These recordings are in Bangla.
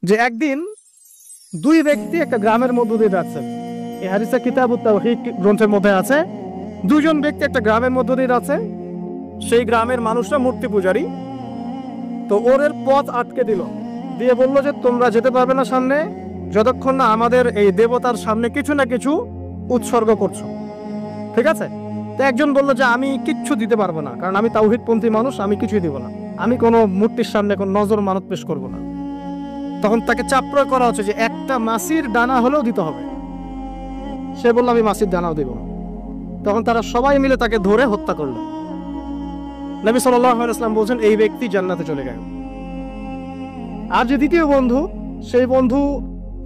যে একদিন দুই ব্যক্তি একটা গ্রামের মধ্য দিয়ে যাচ্ছেন। এই হাদিসে কিতাবুত তাওহীদ গ্রন্থের মধ্যে আছে, দুজন ব্যক্তি একটা গ্রামের মধ্য দিয়ে যাচ্ছে। সেই গ্রামের মানুষরা মূর্তি পূজারী। তো ওদের পথ আটকে দিল, দিয়ে বলল যে তোমরা যেতে পারবে না সামনে যতক্ষণ না আমাদের এই দেবতার সামনে কিছু না কিছু উৎসর্গ করছো। ঠিক আছে? তো একজন বলল যে আমি কিচ্ছু দিতে পারবো না, কারণ আমি তাওহীদপন্থী মানুষ, আমি কিছুই দিব না, আমি কোনো মূর্তির সামনে কোনো নজর মানত পেশ করবো না। তখন তাকে চাপ প্রয়োগ করা হচ্ছে যে একটা মাছির ডানা হলেও দিতে হবে। সে বলল আমি মাছির ডানাও দেব না। তখন তারা সবাই মিলে তাকে ধরে হত্যা করল। নবী সাল্লাল্লাহু আলাইহি ওয়াসাল্লাম বলছেন এই ব্যক্তি জান্নাতে চলে গেল। আর যে দ্বিতীয় বন্ধু, সেই বন্ধু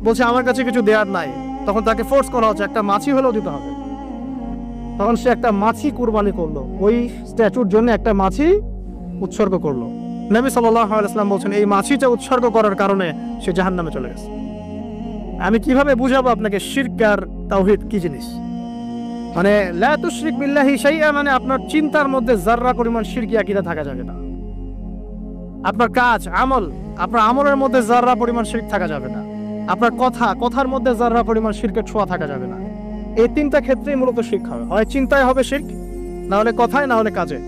বলছে আমার কাছে কিছু দেওয়ার নাই, তখন তাকে ফোর্স করা হচ্ছে একটা মাছি হলেও দিতে হবে। তখন সে একটা মাছি কুরবানি করলো, ওই স্ট্যাচুর জন্য একটা মাছি উৎসর্গ করলো। নবী সাল্লাল্লাহু আলাইহি ওয়াসাল্লাম বলছেন এই মাছিটা উৎসর্গ করার কারণে সে জাহান্নামে চলে গেছে। আমি কিভাবে বুঝাবো আপনাকে শিরক আর তাওহীদ কি জিনিস? মানে লা তুশরিক বিল্লাহি শাইআ, মানে আপনার চিন্তার মধ্যে যাররা পরিমাণ শিরকি আকীদা থাকা যাবে না। আপনার কাজ আমল, আপনার আমলের মধ্যে যাররা পরিমাণ শিরক থাকা যাবে না। আপনার কথার মধ্যে যাররা পরিমাণ শিরকের ছোঁয়া থাকা যাবে না। এই তিনটা ক্ষেত্রেই মূলত শিরক হবে, হয় চিন্তায় হবে শিরক, না হলে কথায়, না হলে কাজে।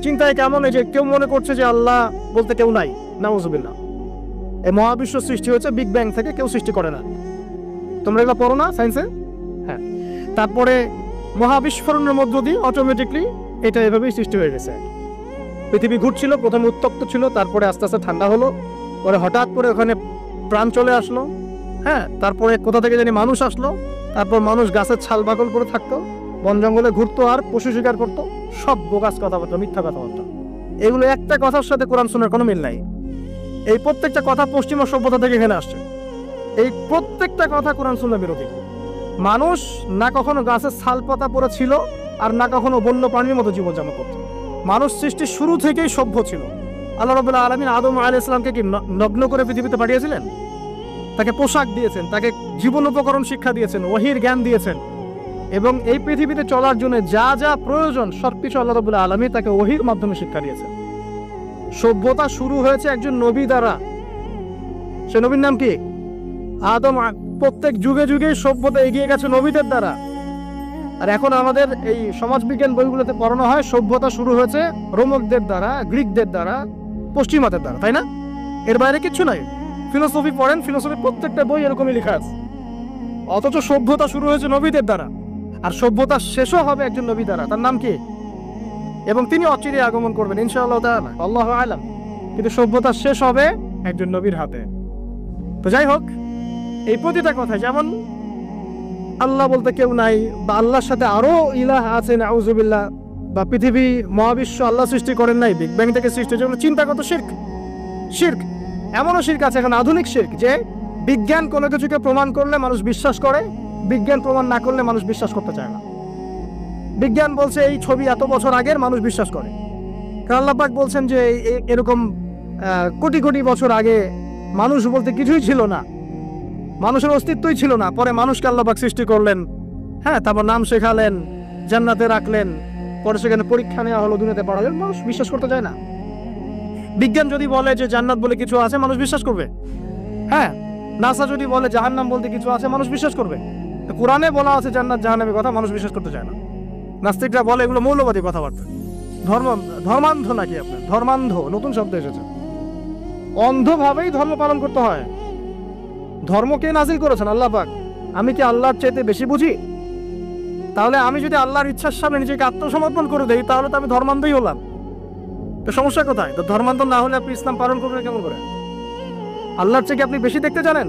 চিন্তায় কেমন? এই যে কেউ মনে করছে যে আল্লাহ বলতে কেউ নাই, নাউযুবিল্লাহ। এই মহাবিশ্ব সৃষ্টি হয়েছে বিগ ব্যাং থেকে, কেউ সৃষ্টি করে না। তোমরা এগুলো পড়ো না সায়েন্সে? হ্যাঁ। তারপরে মহাবিস্ফোরণের মধ্য দিয়ে অটোমেটিকলি এটা এভাবেই সৃষ্টি হয়ে গেছে। পৃথিবী ঘুরছিল, প্রথমে উত্তপ্ত ছিল, তারপরে আস্তে আস্তে ঠান্ডা হলো, পরে হঠাৎ করে ওখানে প্রাণ চলে আসলো। হ্যাঁ, তারপরে কোথা থেকে জানি মানুষ আসলো, তারপর মানুষ গাছের ছাল বাকল করে থাকতো, বন জঙ্গলে ঘুরতো আর পশু শিকার করতো। সব বোগাস কথাবার্তা, মিথ্যা কথাবার্তা। এগুলো একটা কথার সাথে কোরআন সুন্নাহর কোনো মিল নাই। এই প্রত্যেকটা কথা পশ্চিমা সভ্যতা থেকে এখানে আসছে। এই প্রত্যেকটা কথা কোরআন সুন্নাহ বিরোধী। মানুষ না কখনো গাছের ছাল পাতা পরে ছিল, আর না কখনো বন্য প্রাণীর মতো জীবনযাপন করত। মানুষ সৃষ্টির শুরু থেকেই সভ্য ছিল। আল্লাহ রাব্বুল আলামিন আদম আলাইহিস সালামকে কি নগ্ন করে পৃথিবীতে পাঠিয়েছিলেন? তাকে পোশাক দিয়েছেন, তাকে জীবন উপকরণ শিক্ষা দিয়েছেন, ওহীর জ্ঞান দিয়েছেন, এবং এই পৃথিবীতে চলার জন্য যা যা প্রয়োজন সবকিছু আল্লাহ রাব্বুল আলামিন তাকে ওহীর মাধ্যমে শিক্ষা দিয়েছেন। সভ্যতা শুরু হয়েছে একজন নবী দ্বারা। সে নবীর নাম কি? আদম। প্রত্যেক যুগে যুগে সভ্যতা এগিয়ে গেছে নবীদের দ্বারা। আর এখন আমাদের এই সমাজবিজ্ঞান বইগুলোতে পড়ানো হয় সভ্যতা শুরু হয়েছে রোমকদের দ্বারা, গ্রিকদের দ্বারা, পশ্চিমাদের দ্বারা, তাই না? এর বাইরে কিচ্ছু নাই। ফিলোসফি পড়েন, ফিলোসফি প্রত্যেকটা বই এরকমই লেখা আছে। অথচ সভ্যতা শুরু হয়েছে নবীদের দ্বারা, আর সভ্যতা শেষও হবে একজন নবী দ্বারা। তার নাম কি? এবং তিনি অচিরে আগমন করবেন ইনশাআল্লাহ তাআলা, আল্লাহু আ'লাম। কিন্তু সভ্যতা শেষ হবে একজন নবীর হাতে। তো যাই হোক, এই প্রতিটা কথা, যেমন আল্লাহ বলতে কেউ নাই, বা আল্লাহর সাথে আরো ইলাহ আছে নাউযুবিল্লাহ, বা পৃথিবী মহাবিশ্ব আল্লাহ সৃষ্টি করেন নাই, বিগ ব্যাং থেকে সৃষ্টি, যেগুলো চিন্তাগত শিরক। শিরক এমনও শিরক আছে এখন, আধুনিক শিরক, যে বিজ্ঞান কোনো কিছুকে প্রমাণ করলে মানুষ বিশ্বাস করে, বিজ্ঞান প্রমাণ না করলে মানুষ বিশ্বাস করতে চায় না। বিজ্ঞান বলছে এই ছবি এত বছর আগের, মানুষ বিশ্বাস করে। কারণ আল্লাহ পাক বলছেন যে এরকম কোটি কোটি বছর আগে মানুষ বলতে কিছুই ছিল না, মানুষের অস্তিত্বই ছিল না। পরে মানুষকে আল্লাহ পাক সৃষ্টি করলেন, হ্যাঁ, তারপর নাম শেখালেন, জান্নাতে রাখলেন, পরে সেখানে পরীক্ষা নেওয়া হলো, দুনিয়াতে পাঠালেন। মানুষ বিশ্বাস করতে চায় না। বিজ্ঞান যদি বলে যে জান্নাত বলে কিছু আছে, মানুষ বিশ্বাস করবে। হ্যাঁ, নাসা যদি বলে জাহান্নাম বলতে কিছু আছে, মানুষ বিশ্বাস করবে। কোরআনে বলা আছে জান্নাত জাহান্নামের কথা, মানুষ বিশ্বাস করতে চায় না। নাস্তিকরা বলে এগুলো মৌলবাদী কথাবার্তা। ধর্মান্ধ নাকি আপনার? ধর্মান্ধ নতুন শব্দ এসেছে। অন্ধভাবেই ধর্ম পালন করতে হয়। ধর্ম কে নাজিল করেছেন? আল্লাহ পাক। আমি কি আল্লাহর চাইতে বেশি বুঝি? তাহলে আমি যদি আল্লাহর ইচ্ছার সামনে নিজেকে আত্মসমর্পণ করে দেই, তাহলে তো আমি ধর্মান্ধই হলাম। তো সমস্যা কোথায়? তো ধর্মান্ধ না হলে আপনি ইসলাম পালন করবেন কেমন করে? আল্লাহর চেয়ে কি আপনি বেশি দেখতে জানেন?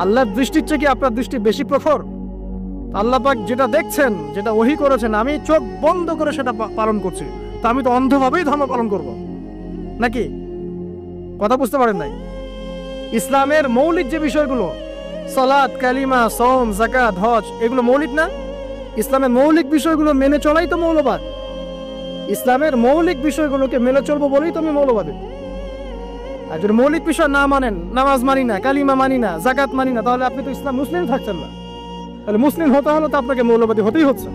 আল্লাহর দৃষ্টির চেয়ে কি আপনার দৃষ্টি বেশি প্রখর? আল্লাহ পাক যেটা দেখছেন, যেটা ওহী করেছেন, আমি চোখ বন্ধ করে সেটা পালন করছি, তা আমি তো অন্ধভাবেই ধর্ম পালন করব নাকি? কথা বুঝতে পারেন নাই? ইসলামের মৌলিক যে বিষয়গুলো, সালাত, কালিমা, সওম, যাকাত, হজ, এগুলো মৌলিক না? ইসলামের মৌলিক বিষয়গুলো মেনে চলাই তো মৌলবাদ। ইসলামের মৌলিক বিষয়গুলোকে মেনে চলবো বলেই তো আমি মৌলবাদী। আর যদি মৌলিক বিষয় না মানেন, নামাজ মানি না, কালিমা মানি না, যাকাত মানি না, তাহলে আপনি তো ইসলাম মুসলিম থাকছেন না। তাহলে মুসলিম হতে হলে তো আপনাকে মৌলবাদী হতেই হচ্ছে।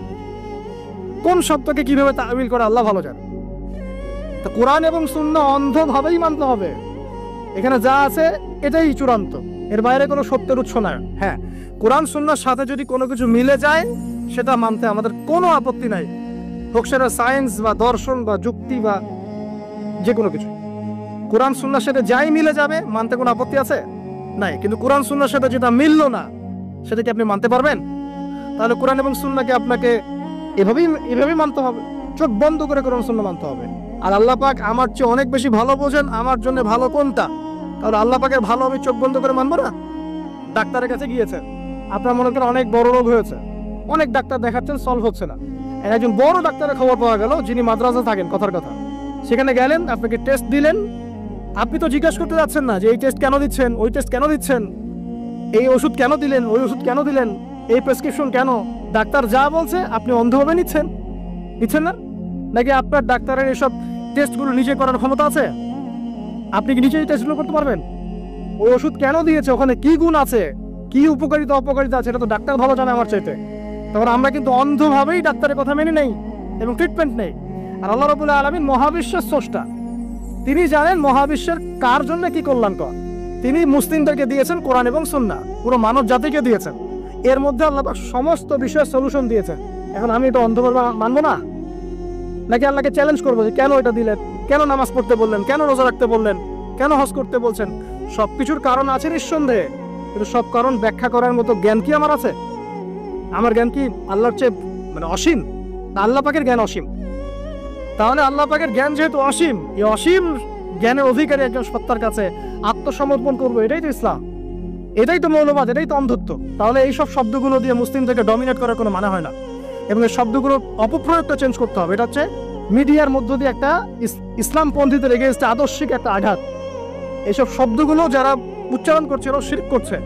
কোন শব্দকে কিভাবে তাবিল করে আল্লাহ ভালো জানে। তো কোরআন এবং সুন্নাহ অন্ধভাবেই মানতে হবে। এখানে যা আছে এটাই চূড়ান্ত, এর বাইরে কোনো সত্যের উৎস না। হ্যাঁ, কোরআন সুন্নাহর সাথে যদি কোনো কিছু মিলে যায় সেটা মানতে আমাদের কোনো আপত্তি নাই, হোক সেটা সায়েন্স বা দর্শন বা যুক্তি বা যে কোনো কিছু। কোরআন সুন্নাহর সাথে যাই মিলে যাবে মানতে কোনো আপত্তি আছে নাই। কিন্তু কোরআন সুন্নাহর সাথে যেটা মিললো না সেটা কি আপনি মানতে পারবেন? তাহলে কোরআন এবং সুন্নাহকে আপনাকে এভাবেই মানতে হবে, চোখ বন্ধ করে কোরআন সুন্নাহ মানতে হবে। আর আল্লাহ পাক আমার চেয়ে অনেক বেশি ভালো বোঝেন আমার জন্য ভালো কোনটা, তাহলে আল্লাহ পাকের ভালো আমি চোখ বন্ধ করে মানবো না? ডাক্তারের কাছে গিয়েছেন, আপনার মনে করেন অনেক বড় রোগ হয়েছে, অনেক ডাক্তার দেখাচ্ছেন, সলভ হচ্ছে না। একজন বড় ডাক্তারের খবর পাওয়া গেল যিনি মাদ্রাসা থাকেন, কথার কথা, সেখানে গেলেন, আপনাকে টেস্ট দিলেন। আপনি তো জিজ্ঞাসা করতে যাচ্ছেন না যে এই টেস্ট কেন দিচ্ছেন, ওই টেস্ট কেন দিচ্ছেন, এই ওষুধ কেন দিলেন, ওই ওষুধ কেন দিলেন, এই প্রেসক্রিপশন কেন। ডাক্তার যা বলছে আপনি অন্ধভাবে নিচ্ছেন না? নাকি আপনার ডাক্তারের এসব টেস্টগুলো নিজে করার ক্ষমতা আছে? আপনি কি নিজেই টেস্টগুলো করতে পারবেন? ওই ওষুধ কেন দিয়েছে, ওখানে কি গুণ আছে, কি উপকারিতা অপকারিতা আছে, এটা তো ডাক্তার ভালো জানে আমার চাইতে। তখন আমরা কিন্তু অন্ধভাবেই ডাক্তারের কথা মেনে নেই এবং ট্রিটমেন্ট নেই। আর আল্লাহ রাব্বুল আলামিন মহাবিশ্বের স্রষ্টা, তিনি জানেন মহাবিশ্বের কার জন্য কি কল্যাণকর। তিনি মুসলিমদেরকে দিয়েছেন কোরআন এবং সুন্নাহ, পুরো মানব জাতিকে দিয়েছেন। এর মধ্যে আল্লাহ পাক সমস্ত বিষয়ের সলিউশন দিয়েছেন। এখন আমি এটা অন্ধভাবে মানবো না? নাকি আল্লাহকে চ্যালেঞ্জ করবো যে কেন এটা দিলেন, কেন নামাজ পড়তে বললেন, কেন রোজা রাখতে বললেন, কেন হজ করতে বলছেন? সবকিছুর কারণ আছে নিঃসন্দেহে, কিন্তু সব কারণ ব্যাখ্যা করার মতো জ্ঞান কি আমার আছে? আমার জ্ঞান কি আল্লাহর চেয়ে অসীম? আল্লাহ পাকের জ্ঞান অসীম। তাহলে আল্লাহ পাকের জ্ঞান যেহেতু অসীম, এই অসীম জ্ঞানের অধিকারী একজন সত্তার কাছে আত্মসমর্পণ করবো, এটাই তো ইসলাম, এটাই তো মৌলবাদ, এটাই তো অন্ধত্ব। তাহলে এইসব শব্দগুলো দিয়ে মুসলিমদেরকে ডমিনেট করার কোনো মানে হয় না, এবং এই শব্দগুলো অপপ্রয়োগটা চেঞ্জ করতে হবে। এটা হচ্ছে মিডিয়ার মধ্য দিয়ে একটা ইসলামপন্থীদের এগেইনস্টে আদর্শিক একটা আঘাত। এইসব শব্দগুলো যারা উচ্চারণ করছে ওরা শিরক করছে।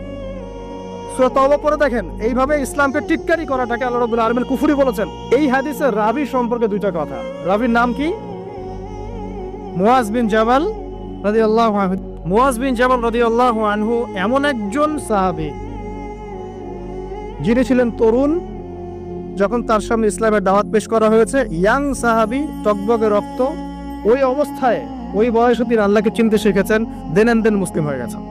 সূরা তাওবা পড়ে দেখেন, এইভাবে ইসলামকে টিটকারি করাটাকে আল্লাহ রাব্বুল আলামিন কুফরি বলেছেন। এই হাদিসের রাবি সম্পর্কে দুইটা কথা। রাবির নাম কি? মুয়াজ বিন জাবাল রাদিয়াল্লাহু আনহু। মুয়াজ বিন জাবাল রাদিয়াল্লাহু আনহু এমন একজন সাহাবী যিনি ছিলেন তরুণ যখন তার সামনে ইসলামের দাওয়াত পেশ করা হয়েছে। ইয়াং সাহাবী, টকবকে রক্ত, ওই অবস্থায় ওই বয়সে তিনি আল্লাহকে চিনতে শিখেছেন, দেন মুসলিম হয়ে গেছেন।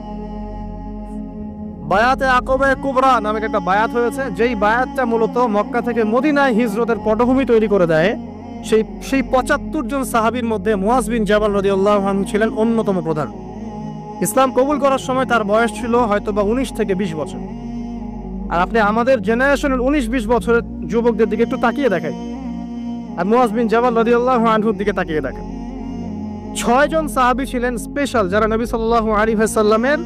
বায়াতে আকবা কুবরা নামে একটা বায়াত হয়েছে, যেই বায়াতটা মূলত মক্কা থেকে মদিনায় হিজরতের পটভূমি তৈরি করে দেয়। সেই ৭৫ জন সাহাবীর মধ্যে মুয়াজ বিন জাবাল রাদিয়াল্লাহু আনহু ছিলেন অন্যতম প্রধান। ইসলাম কবুল করার সময় তার বয়স ছিল হয়তোবা ১৯ থেকে ২০ বছর। আর আপনি আমাদের জেনারেশনের ১৯-২০ বছরের যুবকদের দিকে একটু তাকিয়ে দেখেন, আর মুয়াজ বিন জাবাল রাদিয়াল্লাহু আনহুর দিকে তাকিয়ে দেখেন। ৬ জন সাহাবী ছিলেন স্পেশাল, যারা নবী সাল্লাল্লাহু আলাইহি ওয়াসাল্লামের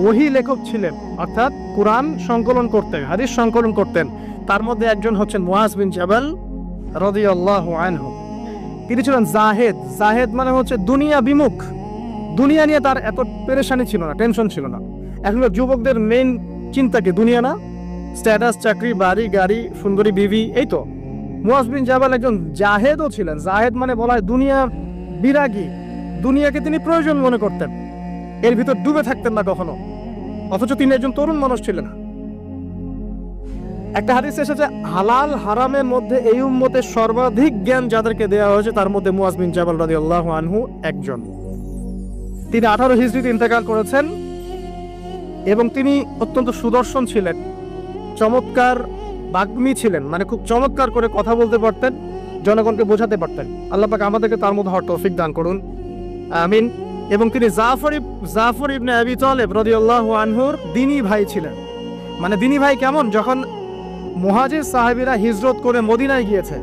ওহী লেখক ছিলেন, অর্থাৎ কোরআন সংকলন করতেন, হাদিস সংকলন করতেন। তার মধ্যে একজন হচ্ছেন মুয়াজ বিন জাবাল রাদিয়াল্লাহু আনহু। তিনি ছিলেন জাহেদ। জাহেদ মানে হচ্ছে দুনিয়া বিমুখ, দুনিয়া নিয়ে তার এত পেরেশানি ছিল না, টেনশন ছিল না। এখনকার যুবকদের মেইন চিন্তা কি? দুনিয়া না, স্ট্যাটাস, চাকরি, বাড়ি, গাড়ি, সুন্দরী বিবি, এই তো। মুয়াজ বিন জাবাল একজন জাহেদও ছিলেন। জাহেদ মানে বলা হয় দুনিয়া বিরাগী, দুনিয়াকে তিনি প্রয়োজন মনে করতেন, এর ভিতর ডুবে থাকতেন না কখনো। অথচ তিনি একজন তরুণ মানুষ ছিলেন। একটা হাদিস এসেছে, হালাল হারামের মধ্যে এই উম্মতের সর্বাধিক জ্ঞান যাদেরকে দেওয়া হয়েছে তার মধ্যে মুয়াজ বিন জাবাল রাদিয়াল্লাহু আনহু একজন। তিনি 18 হিজরিতে ইন্তেকাল করেছেন এবং তিনি অত্যন্ত সুদর্শন ছিলেন, চমৎকার বাগ্মী ছিলেন, মানে খুব চমৎকার করে কথা বলতে পারতেন, জনগণকে বোঝাতে পারতেন। আল্লাহ পাক আমাদেরকে তার মধ্যে হওয়ার তৌফিক দান করুন, আমিন। এবং তিনি জাফর ইবনে আবি তালেব রাদিয়াল্লাহু আনহুর দ্বীনি ভাই ছিলেন। মানে দ্বীনি ভাই কেমন? যখন মুহাজির সাহাবীরা হিজরত করে মদিনায় গিয়েছে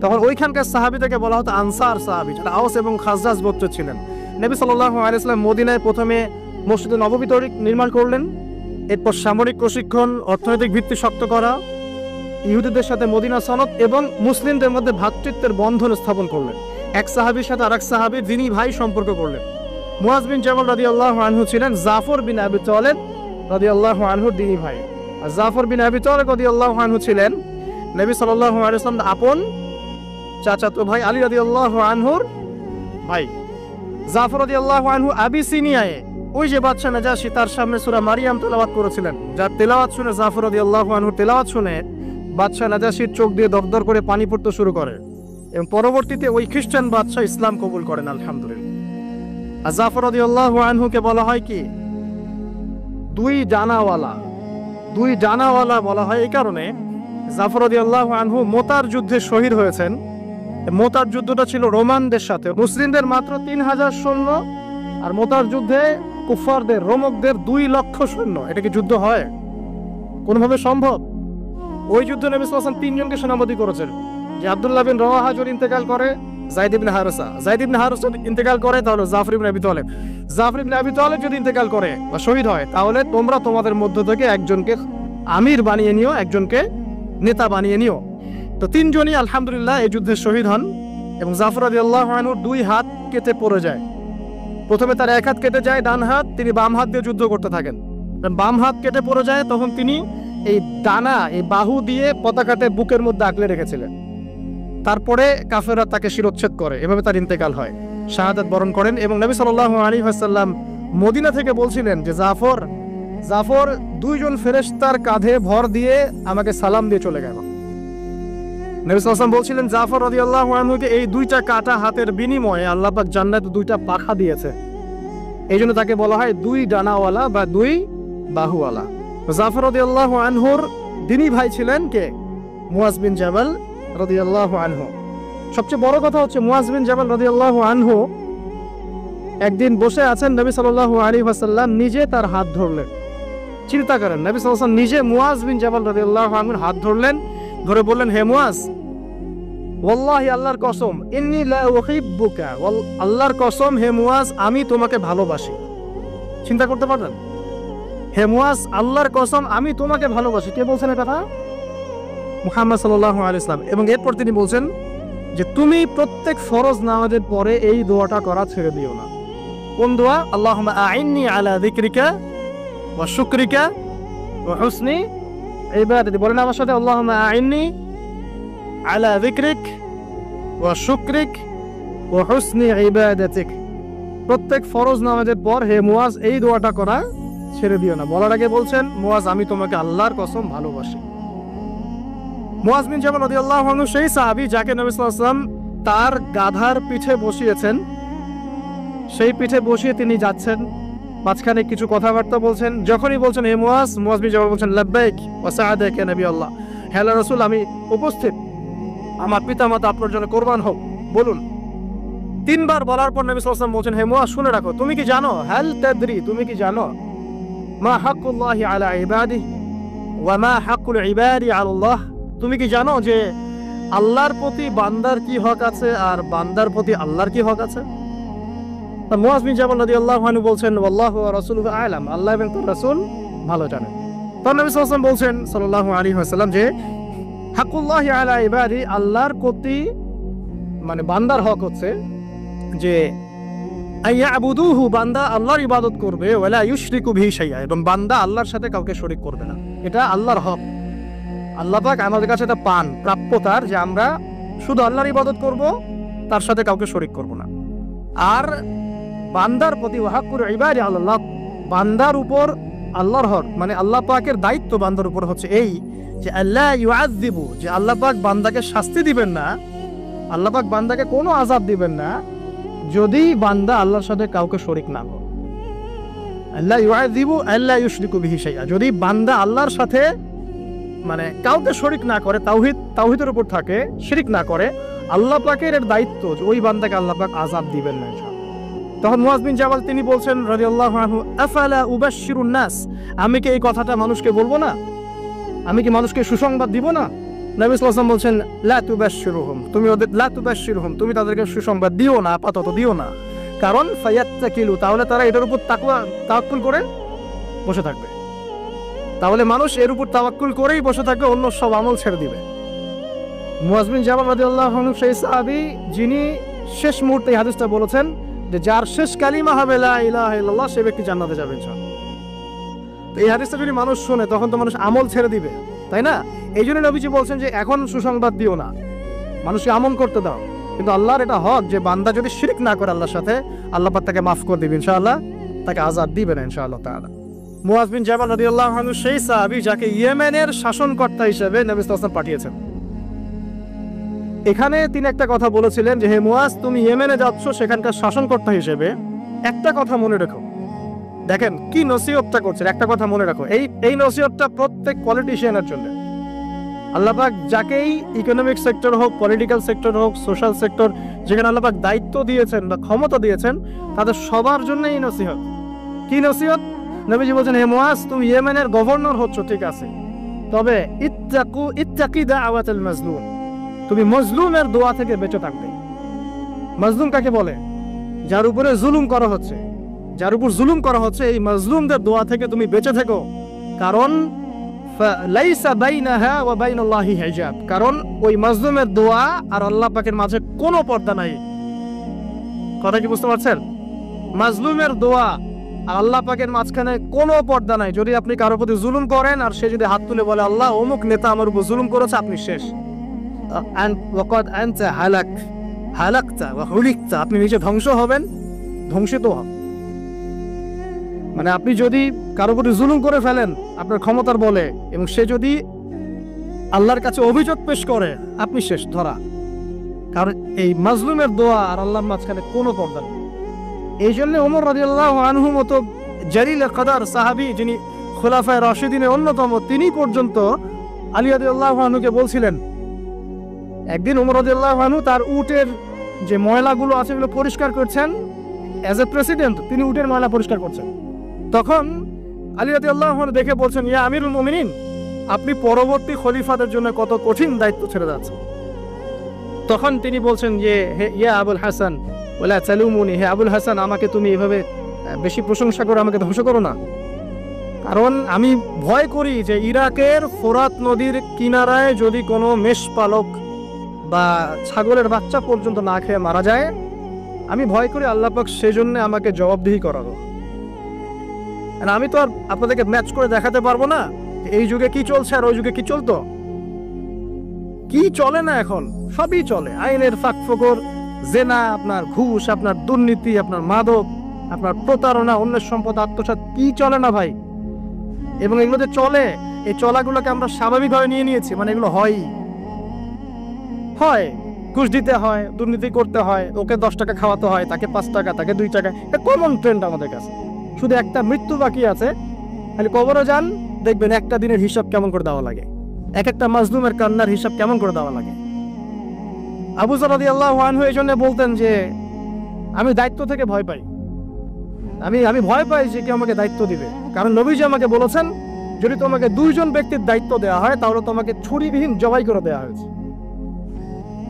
তখন ওইখানকার সাহাবীদেরকে বলা হতো আনসার সাহাবী, যারা আওস এবং খাজরাজ গোত্র ছিলেন। নবী সাল্লাল্লাহু আলাইহি ওয়াসাল্লাম মদিনায় প্রথমে মসজিদে নববী নির্মাণ করলেন, এরপর সামরিক প্রশিক্ষণ, অর্থনৈতিক ভিত্তি শক্ত করা, ইহুদিদের সাথে মদিনা সনদ এবং মুসলিমদের মধ্যে ভ্রাতৃত্বের বন্ধন স্থাপন করলেন। এক সাহাবীর সাথে আরেক সাহাবীর দ্বীনি ভাই সম্পর্ক করলেন। মুয়াজ বিন জাবাল রাদিয়াল্লাহু আনহু ছিলেন জাফর বিন আবি তালেব রাদিয়াল্লাহু আনহুর দ্বীনি ভাই। আর জাফর বিন আবি তালেব রাদিয়াল্লাহু আনহু ছিলেন নবী সাল্লাল্লাহু আলাইহি ওয়াসাল্লাম আপন চাচাতো ভাই আলী রাদিয়াল্লাহু আনহুর ভাই। জাফর রাদিয়াল্লাহু আনহু আবিসিনিয়ায় ওই যে বাদশা নাজাশী তার সামনে সূরা মারিয়াম তেলাওয়াত করেছিলেন, যার তেলাওয়াত শুনে জাফর রাদিয়াল্লাহু আনহুর তেলাওয়াত শুনে বাদশা নাজাশীর চোখ দিয়ে দরদর করে পানি পড়তে শুরু করে এবং পরবর্তীতে ওই খ্রিস্টান বাদশা ইসলাম কবুল করেন, আলহামদুলিল্লাহ। আর জাফর রাদিয়াল্লাহু আনহুকে বলা হয় কি দুই ডানাওয়ালা বলা হয় এই কারণে, জাফর রাদিয়াল্লাহু আনহু মোতার যুদ্ধে শহীদ হয়েছেন। মোতার যুদ্ধটা ছিল রোমানদের সাথে, মুসলিমদের মাত্র 3000 সৈন্য, আর মোতার যুদ্ধে কুফারদের রোমকদের 2 লক্ষ সৈন্য। এটা কি যুদ্ধ হয়? কোনোভাবে সম্ভব? ওই যুদ্ধে নবী সাল্লাল্লাহু আলাইহি ওয়াসাল্লাম 3 জনকে সেনাপতি করেছেন, যে আব্দুল্লাহ বিন রওয়াহা যদি ইন্তেকাল করে, যায়েদ ইবনে হারেসা যদি ইন্তেকাল করে তাহলে জাফর ইবনে আবি তালেব যদি ইন্তেকাল করে বা শহীদ হয়, তাহলে তোমরা তোমাদের মধ্য থেকে একজনকে আমির বানিয়ে নিও, একজনকে নেতা বানিয়ে নিও। তো 3 জনই আলহামদুলিল্লাহ এই যুদ্ধে শহীদ হন এবং জাফর রাদিয়াল্লাহু আনহুর 2 হাত কেটে পড়ে যায়। প্রথমে তার 1 হাত কেটে যায়, ডান হাত, তিনি বাম হাত দিয়ে যুদ্ধ করতে থাকেন। বাম হাত কেটে পড়ে যায়, তখন তিনি এই ডানা, এই বাহু দিয়ে পতাকাতে বুকের মধ্যে আঁকড়ে রেখেছিলেন। তারপরে কাফেররা তাকে শিরোচ্ছেদ করে, এভাবে তার ইন্তেকাল হয়, শাহাদাত বরণ করেন। এবং নবী সাল্লাল্লাহু আলাইহি ওয়াসাল্লাম মদিনা থেকে বলছিলেন যে জাফর 2 জন ফেরেশতার কাঁধে ভর দিয়ে আমাকে সালাম দিয়ে চলে গেল। নবী সাল্লাল্লাহু আলাইহি ওয়াসাল্লাম বলছিলেন জাফর রাদিয়াল্লাহু আনহুকে এই 2টা কাটা হাতের বিনিময়ে আল্লাহ পাক জান্নাতে 2টা পাখা দিয়েছে, এই জন্য তাকে বলা হয় 2 ডানাওয়ালা বা 2 বাহুওয়ালা। জাফর রাদিয়াল্লাহু আনহুর দিনী ভাই ছিলেন কে? মুয়াজ বিন জাবাল রাদিয়াল্লাহু আনহু। সবচেয়ে বড় কথা হচ্ছে মুয়াজ বিন জাবাল রাদিয়াল্লাহু আনহু একদিন বসে আছেন, নবী সাল্লাল্লাহু আলাইহি ওয়াসাল্লাম নিজে তার হাত ধরলেন। চিন্তা করেন, নবী সাল্লাল্লাহু আলাইহি ওয়াসাল্লাম নিজে মুয়াজ বিন জাবাল রাদিয়াল্লাহু আনহুর হাত ধরলেন, ধরে বললেন, হে মুয়াজ, ওয়াল্লাহি আল্লাহর কসম, ইন্নী লা উহিব্বুকা, আল্লাহর কসম হে মুয়াজ, আমি তোমাকে ভালোবাসি। চিন্তা করতে পারলেন? হে মুয়াজ, আল্লাহর কসম আমি তোমাকে ভালোবাসি। কে বলছেন এটা? মুহাম্মদ সাল্লাল্লাহু আলাইহি ওয়াসাল্লাম। এবং এরপর তিনি বলছেন যে তুমি প্রত্যেক ফরজ নামাজের পরে এই দোয়াটা করা ছেড়ে দিও না। কোন দোয়া? আল্লাহুম্মা আইন্নি আলা যিকরিকা ওয়া শুকরিকা ওয়া হুসনি ইবাদাতি। বলেন আমার সাথে, আল্লাহুম্মা আইন্নি আলা যিকরিক ওয়া শুকরিক ওয়া হুসনি ইবাদাতিক। প্রত্যেক ফরজ নামাজের পর হে মুয়াজ এই দোয়াটা করা ছেড়ে দিও না। বলার আগে বলছেন, মুয়াজ আমি তোমাকে আল্লাহর কসম ভালোবাসি। মুয়াজ বিন জাবাল রাদিয়াল্লাহু আনহু সেই সাহাবী যাকে নবী সাল্লাল্লাহু আলাইহি ওয়াসাল্লাম তার গাধার পিঠে বসিয়েছেন। সেই পিঠে বসিয়ে তিনি যাচ্ছেন, মাঝখানে কিছু কথাবার্তা বলছেন। যখনই বলছেন হে মুয়াজ বিন জাবাল বলছেন, লাব্বাইক ওয়া সাআদাক ইয়া নবী আল্লাহ, হে আল্লাহর রাসূল আমি উপস্থিত, আমার পিতামাতা আপনার জন্য কুরবান হোক, বলুন। 3 বার বলার পর নবী সাল্লাল্লাহু আলাইহি ওয়াসাল্লাম বলছেন, হে মুয়াজ শুনে রাখো, তুমি কি জানো, হাল তাদরি, তুমি কি জানো, মা হাক্কুল্লাহি আলা ইবাদিহি ওয়া মা হাক্কুল ইবাদি আলা আল্লাহ, তুমি কি জানো যে আল্লাহর প্রতি বান্দার কি হক আছে আর বান্দার প্রতি আল্লাহর কি হক আছে? মুয়াজ বিন জাবাল রাদিয়াল্লাহু আনহু বলছেন, ওয়াল্লাহু ওয়া রাসূলুহু আ'লাম, আল্লাহ এবং তার রাসূল ভালো জানেন। তখন নবী সাল্লাল্লাহু আলাইহি ওয়াসাল্লাম বলছেন সাল্লাল্লাহু আলাইহি ওয়াসাল্লাম যে হাক্কুল্লাহি আলা ইবাদি, আল্লাহর প্রতি মানে বান্দার হক হচ্ছে যে আইয়াবুদুহু, বান্দা আল্লাহর ইবাদত করবে, ওয়ালা ইউশরিকু বিহি শাইআ, এবং বান্দা আল্লাহর সাথে কাউকে শরীক করবে না। এটা আল্লাহর হক। আল্লাহ পাক আমাদের কাছে এটা পান প্রাপ্যতার যে আমরা শুধু আল্লাহর ইবাদত করব, তার সাথে কাউকে শরীক করব না। আর বান্দার প্রতি ওয়াহাক্কুল ইবাদি আল্লাহ, বান্দার উপর আল্লাহর হক মানে আল্লাহ পাকের দায়িত্ব বান্দার উপর হচ্ছে এই যে আল্লাহ ইউআযযিবু, যে আল্লাহ পাক বান্দাকে শাস্তি দিবেন না, আল্লাহ পাক বান্দাকে কোনো আযাব দিবেন না যদি বান্দা আল্লাহর সাথে কাউকে শরীক না করে। আল্লাহ ইউআযযিবু আল্লা ইউশরিকু বিহি শাইআ, যদি বান্দা আল্লাহর সাথে মানে কাউকে শরীক না করে, তাওহীদের উপর থাকে, শিরক না করে, আল্লাহ পাকের এর দায়িত্ব যে ওই বান্দাকে আল্লাহ পাক আযাব দিবেন না ইনশাআল্লাহ। তখন মুয়াজ বিন জাবাল তিনি বলছেন রাদিয়াল্লাহু আনহু, আফালা উবাশশিরুন নাস, আমি কি এই কথাটা মানুষকে বলবো না, আমি কি মানুষকে সুসংবাদ দিব না? নবী সাল্লাল্লাহু আলাইহি ওয়াসাল্লাম বলছেন, লা তুবাশশিরুহুম, তুমি তাদেরকে সুসংবাদ দিও না, আপাতত দিও না, কারণ ফায়াত্তাকিলু, তাহলে তারা এটার উপর তাওয়াক্কুল করে বসে থাকবে। তাহলে মানুষ এর উপর তাওয়াক্কুল করেই বসে থাকবে, অন্য সব আমল ছেড়ে দিবে। মুয়াজ বিন জাবাল রাদিয়াল্লাহু আনহু সেই সাহাবী যিনি শেষ মুহূর্তে এই হাদিসটা বলেছেন যে যার শেষ কালিমা হবে লা ইলাহা ইল্লাল্লাহ, সে ব্যক্তি জান্নাতে যাবে ইনশাআল্লাহ। তো এই হাদিসটা যদি মানুষ শুনে তখন তো মানুষ আমল ছেড়ে দিবে, তাই না? এই জন্য নবীজি বলছেন যে এখন সুসংবাদ দিও না, মানুষকে আমল করতে দাও। কিন্তু আল্লাহর এটা হক যে বান্দা যদি শিরক না করে আল্লাহর সাথে, আল্লাহ পাক তাকে মাফ করে দিবেন ইনশাআল্লাহ, তাকে আযাব দিবেন ইনশাআল্লাহ তাআলা। মুয়াজ বিন জাবাল রাদিয়াল্লাহু আনহু সেই সাহাবী যাকে ইয়েমেনের শাসনকর্তা হিসেবে নবী সাল্লাল্লাহু আলাইহি ওয়াসাল্লাম পাঠিয়েছেন। এখানে তিনি একটা কথা বলেছিলেন যে হে মুয়াজ, তুমি ইয়েমেনে যাচ্ছ সেখানকার শাসনকর্তা হিসেবে, একটা কথা মনে রেখো, দেখেন কি নসিহতটা করছেন, একটা কথা মনে রাখো, এই নসিহতটা প্রত্যেক পলিটিশিয়ানের জন্য। আল্লাহ পাক যাকেই ইকোনমিক সেক্টর হোক, পলিটিক্যাল সেক্টর হোক, সোশ্যাল সেক্টর, যেখানে আল্লাহ পাক দায়িত্ব দিয়েছেন বা ক্ষমতা দিয়েছেন, তাদের সবার জন্য এই নসিহত। কি নসিহত? নবীজি বলছেন, হে মুআজ, তুমি ইয়েমেনের গভর্নর হচ্ছ ঠিক আছে, তবে ইত্তাকি দাওয়াতুল মাজলুম, তুমি মজলুমের দোয়া থেকে বেঁচে থাকবে। মাজলুম কাকে বলে? যার উপরে জুলুম করা হচ্ছে, যার উপর জুলুম করা হচ্ছে, এই মাজলুমদের দোয়া থেকে তুমি বেঁচে থেকো। কারণ লাইসা বাইনাহা ওয়া বাইনাল্লাহি হিজাব, কারণ ওই মাজলুমের দোয়া আর আল্লাহ পাকের মাঝে কোনো পর্দা নাই। কথা কি বুঝতে পারছেন? মাজলুমের দোয়া আর আল্লাহ পাকের মাঝখানে কোনো পর্দা নাই। যদি আপনি কারোর প্রতি জুলুম করেন আর সে যদি হাত তুলে বলে, আল্লাহ অমুক নেতা আমার উপর জুলুম করেছে, আপনি শেষ। আপনি নিজে ধ্বংস হবেন, ধ্বংসিত হন। মানে আপনি যদি কারোর প্রতি জুলুম করে ফেলেন আপনার ক্ষমতার বলে, এবং সে যদি আল্লাহর কাছে অভিযোগ পেশ করে, আপনি শেষ, ধরা। কারণ এই মাজলুমের দোয়া আর আল্লাহর মাঝখানে কোনো পর্দা নেই। এই জন্য ওমর রাদিয়াল্লাহু আনহু মতো জালিল কদর সাহাবী, যিনি খুলাফায়ে রাশিদিনের অন্যতম, তিনি পর্যন্ত আলী রাদিয়াল্লাহু আনহুকে বলছিলেন, একদিন ওমর রাদিয়াল্লাহু আনহু তার উটের যে ময়লাগুলো আছে এগুলো পরিষ্কার করছেন, অ্যাজ এ প্রেসিডেন্ট তিনি উটের ময়লা পরিষ্কার করছেন। তখন আলী রাদিয়াল্লাহু আনহু দেখে বলছেন, ইয়া আমিরুল মুমিনিন, আপনি পরবর্তী খলিফাদের জন্য কত কঠিন দায়িত্ব ছেড়ে যাচ্ছেন। তখন তিনি বলছেন যে, হে ইয়া আবুল হাসান ওয়ালা তালুমুনি, হে আবুল হাসান, আমাকে তুমি এভাবে বেশি প্রশংসা করে আমাকে ধ্বংস করো না। কারণ আমি ভয় করি যে ইরাকের ফোরাত নদীর কিনারায় যদি কোনো মেষপালক বা ছাগলের বাচ্চা পর্যন্ত না খেয়ে মারা যায়, আমি ভয় করি আল্লাহ পাক সেজন্য আমাকে জবাবদিহি করাবো। আর আমি তো আর আপনাদেরকে ম্যাচ করে দেখাতে পারবো না এই যুগে কি চলছে আর ওই যুগে কি চলতো। কি চলে না এখন? সবই চলে। আইনের ফাঁকফোকর, জেনা, আপনার ঘুষ, আপনার দুর্নীতি, আপনার মাদক, আপনার প্রতারণা, অন্যের সম্পদ আত্মসাৎ, কি চলে না ভাই? এবং এগুলো যে চলে, এই চলাগুলোকে আমরা স্বাভাবিকভাবে নিয়ে নিয়েছি, মানে এগুলো হয়। ঘুষ দিতে হয়, দুর্নীতি করতে হয়, ওকে 10 টাকা খাওয়াতে হয়, তাকে 5 টাকা, তাকে 2 টাকা, এটা কমন ট্রেন্ড আমাদের কাছে। শুধু একটা মৃত্যু বাকি আছে, খালি কবরে যান, দেখবেন একটা দিনের হিসাব কেমন করে দেওয়া লাগে, এক একটা মাজলুমের কান্নার হিসাব কেমন করে দেওয়া লাগে। আবু যর রাদিয়াল্লাহু আনহু এই জন্য বলতেন যে, আমি দায়িত্ব থেকে ভয় পাই, আমি ভয় পাই যে কেউ আমাকে দায়িত্ব দিবে। কারণ নবীজি আমাকে বলেছেন, যদি তোমাকে 2 জন ব্যক্তির দায়িত্ব দেওয়া হয় তাহলে তোমাকে ছুরিবিহীন জবাই করে দেওয়া হয়েছে।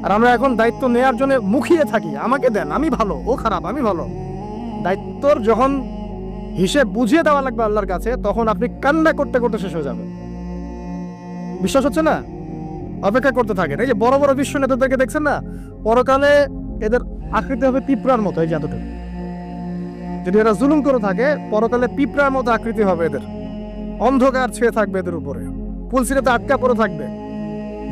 আর আমরা এখন দায়িত্ব নেওয়ার জন্য মুখিয়ে থাকি, আমাকে দেন, আমি ভালো, ও খারাপ, আমি ভালো। দায়িত্বর যখন হিসেব বুঝিয়ে দেওয়া লাগবে আল্লাহর কাছে, তখন আপনি কান্না করতে করতে শেষ হয়ে যাবে। বিশ্বাস হচ্ছে না? অপেক্ষা করতে থাকেন। এই যে বড় বড় বিশ্ব নেতাদেরকে দেখছেন না, পরকালে এদের আকৃতি হবে পিঁপড়ার মতো। এই যে এতটুকু, যদি এরা জুলুম করে থাকে, পরকালে পিঁপড়ার মতো আকৃতি হবে এদের। অন্ধকার ছেয়ে থাকবে এদের উপরে, পুলসিরাতে আটকা পড়ে থাকবে।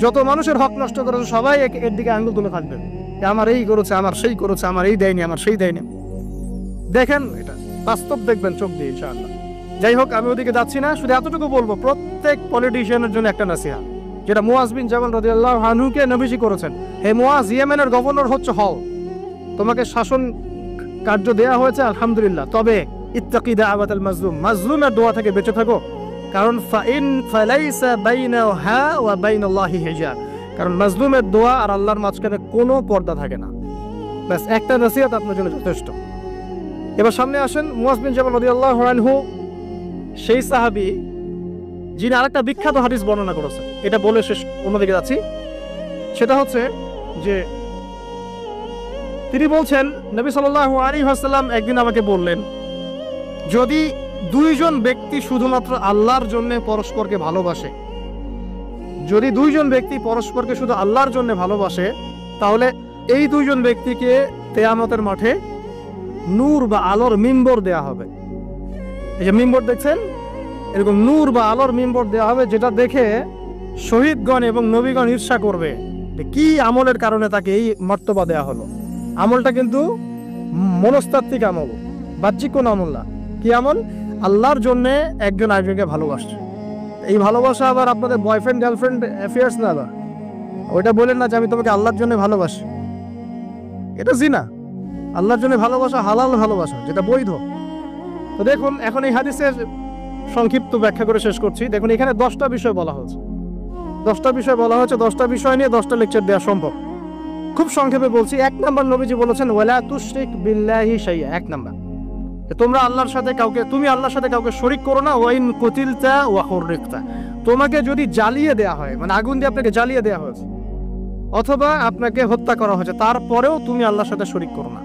যত মানুষের হক নষ্ট করেছে সবাই এর দিকে আঙ্গুল তুলে থাকবে, আমার এই করেছে, আমার সেই করেছে, আমার এই দেয়নি, আমার সেই দেয়নি। দেখেন, এটা বাস্তব দেখবেন চোখ দিয়ে ইনশাআল্লাহ। যাই হোক, আমি ওদিকে যাচ্ছি না, শুধু এতটুকু বলবো, প্রত্যেক পলিটিশিয়ানের জন্য একটা নসিহত, যেটা মুআজ বিন জাবাল রাদিয়াল্লাহু আনহুকে নবীজি করেছেন। হে মুআজ, ইয়েমেনের গভর্নর হচ্ছে হও, তোমাকে শাসন কার্য দেয়া হয়েছে, আলহামদুলিল্লাহ, তবে ইত্তাকি দাওয়াতাল মাজলুম, মাজলুমের দোয়া থেকে বেঁচে থাকো। কারণ ফালাইসা বাইনাহা ওয়া বাইনাল্লাহি হিজাব, কারণ মাজলুমের দোয়া আর আল্লাহর মাঝখানে কোনো পর্দা থাকে না। ব্যাস একটা নসিহত আপনার জন্য যথেষ্ট। এবার সামনে আসেন, মুআজ বিন জাবাল রাদিয়াল্লাহু আনহু সেই সাহাবী যিনি আরেকটা বিখ্যাত হাদিস বর্ণনা করেছেন। এটা বলে শেষ, অন্যদিকে যাচ্ছি। সেটা হচ্ছে যে তিনি বলছেন, নবী সাল্লাল্লাহু আলাইহি ওয়াসাল্লাম একদিন আমাকে বললেন, যদি 2 জন ব্যক্তি শুধুমাত্র আল্লাহর জন্য পরস্পরকে ভালোবাসে, যদি 2 জন ব্যক্তি পরস্পরকে শুধু আল্লাহর জন্য ভালোবাসে, তাহলে এই 2 জন ব্যক্তিকে কিয়ামতের মাঠে নূর বা আলোর মিম্বর দেয়া হবে। এই যে মিম্বর দেখছেন, এরকম নূর বা আলোর মিম্বর দেওয়া হবে, যেটা দেখে শহীদগণ এবং নবীগণ ঈর্ষা করবে, কি আমলের কারণে তাকে এই মর্তবা দেওয়া হলো। আমলটা কিন্তু মনস্তাত্ত্বিক আমল, বাহ্যিক কোনো আমল না। কি আমল? আল্লাহর জন্য একজন আরেকজনকে ভালোবাসছে। এই ভালোবাসা আবার আপনাদের বয়ফ্রেন্ড গার্লফ্রেন্ড অ্যাফেয়ার্স না, ওইটা বলেন না যে আমি তোমাকে আল্লাহর জন্য ভালোবাসি, এটা জিনা। আল্লাহর জন্য ভালোবাসা হালাল ভালোবাসা, যেটা বৈধ। তো দেখুন, এখন এই হাদিসের সংক্ষিপ্ত ব্যাখ্যা করে শেষ করছি। দেখুন, এখানে 10টা বিষয় বলা হয়েছে। 10টা বিষয় বলা হয়েছে, 10টা বিষয় নিয়ে 10টা লেকচার দেওয়া সম্ভব। খুব সংক্ষেপে বলছি। 1 নাম্বার, নবীজি বলেছেন ওয়ালা তুশরিক বিল্লাহি শাইআ। 1 নাম্বার, তোমরা আল্লাহর সাথে কাউকে, তুমি আল্লাহর সাথে কাউকে শরীক করো না। ওয়াইন কুতিলতা ওয়া হুররিকতা, তোমাকে যদি জ্বালিয়ে দেয়া হয়, মানে আগুন দিয়ে আপনাকে জ্বালিয়ে দেয়া হয়েছে, অথবা আপনাকে হত্যা করা হয়েছে, তারপরেও তুমি আল্লাহর সাথে শরীক করো না।